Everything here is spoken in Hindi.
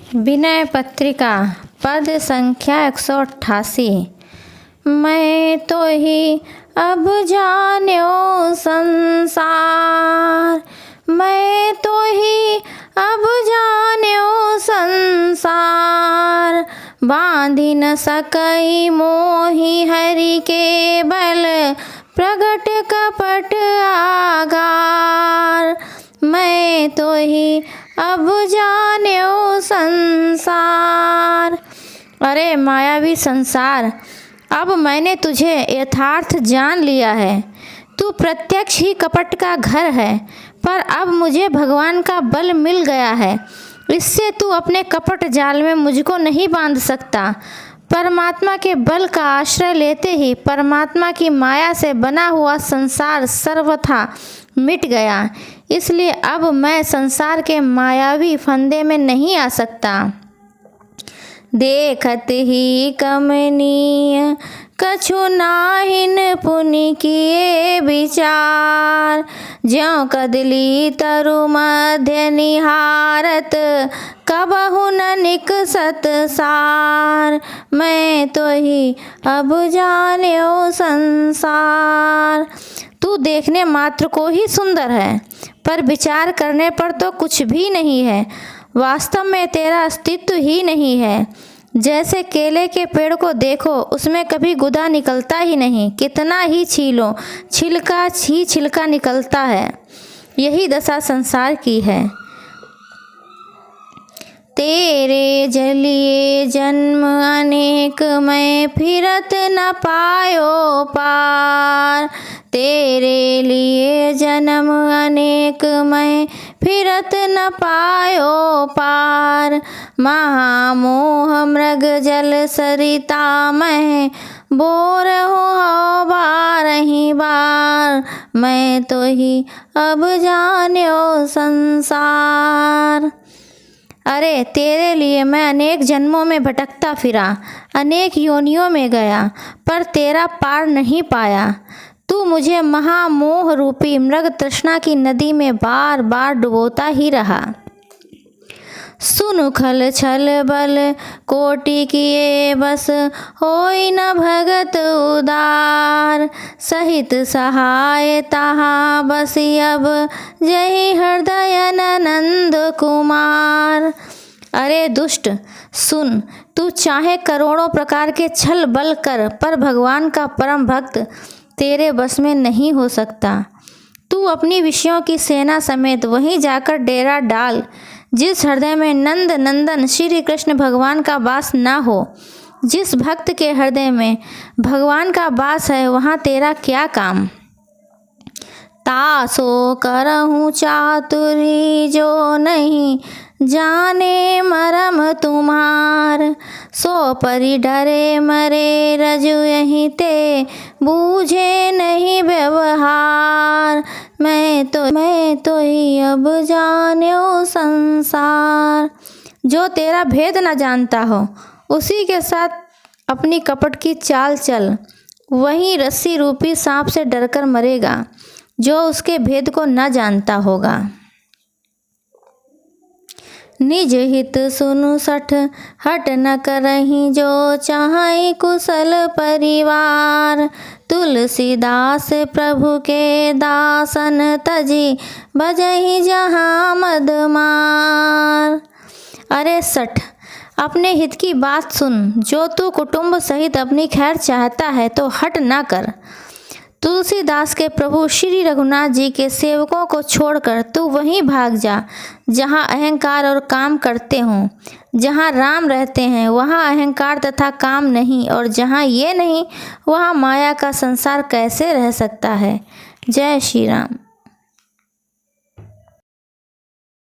विनय पत्रिका पद संख्या 188। मैं तो ही अब जान्यो संसार, मैं तो ही अब जान्यो संसार। बांधी न सकई मोहि हरि के बल, प्रगट कपट आगार। मैं तो ही अब जान्यो संसार। अरे मायावी संसार, अब मैंने तुझे यथार्थ जान लिया है। तू प्रत्यक्ष ही कपट का घर है, पर अब मुझे भगवान का बल मिल गया है। इससे तू अपने कपट जाल में मुझको नहीं बांध सकता। परमात्मा के बल का आश्रय लेते ही परमात्मा की माया से बना हुआ संसार सर्वथा मिट गया। इसलिए अब मैं संसार के मायावी फंदे में नहीं आ सकता। देखत ही कमनीय कछु नाहिन पुनि किए विचार। ज्यों कदली तरु मध्य निहारत, कबहु न निकसत सार। मैं तो ही अब जान्यो संसार। तू देखने मात्र को ही सुंदर है, पर विचार करने पर तो कुछ भी नहीं है। वास्तव में तेरा अस्तित्व ही नहीं है। जैसे केले के पेड़ को देखो, उसमें कभी गुदा निकलता ही नहीं। कितना ही छीलो, छिलका ही छिलका निकलता है। यही दशा संसार की है। तेरे जलिए जन्म अनेक, मैं फिरत न पायो पार। तेरे लिए जन्म अनेक, मैं फिरत न पायो पार। महामोह मृग जल सरिता, मैं बोर हूँ बारही बार। मैं तो ही अब जान्यो संसार। अरे तेरे लिए मैं अनेक जन्मों में भटकता फिरा, अनेक योनियों में गया, पर तेरा पार नहीं पाया। तू मुझे महामोह रूपी मृग तृष्णा की नदी में बार बार डुबोता ही रहा। सुनु खल छल बल कोटि किए बस, होई न भगत उदार। सहित सहाय तहाँ बसी अब, जही हृदय नंद कुमार। अरे दुष्ट सुन, तू चाहे करोड़ों प्रकार के छल बल कर, पर भगवान का परम भक्त तेरे बस में नहीं हो सकता। तू अपनी विषयों की सेना समेत वहीं जाकर डेरा डाल, जिस हृदय में नंद नंदन श्री कृष्ण भगवान का वास न हो। जिस भक्त के हृदय में भगवान का वास है, वहाँ तेरा क्या काम। तासो करहूँ चातुरी, जो नहीं जाने मरम तुम्हार। सो परि डरे मरे रजु यहीं ते, बूझे नहीं व्यवहार। मैं तो ही अब जान्यो संसार। जो तेरा भेद न जानता हो, उसी के साथ अपनी कपट की चाल चल। वहीं रस्सी रूपी सांप से डरकर मरेगा, जो उसके भेद को न जानता होगा। निज हित सुनु सठ, हट न करहीं जो चाहै कुशल परिवार। तुलसीदास प्रभु के दासन, तजी बजहि जहाँ मदमार। अरे सठ, अपने हित की बात सुन। जो तू कुटुंब सहित अपनी खैर चाहता है तो हट ना कर। तुलसीदास के प्रभु श्री रघुनाथ जी के सेवकों को छोड़कर तू वहीं भाग जा, जहाँ अहंकार और काम करते हों। जहाँ राम रहते हैं, वहाँ अहंकार तथा काम नहीं, और जहाँ ये नहीं, वहाँ माया का संसार कैसे रह सकता है। जय श्री राम।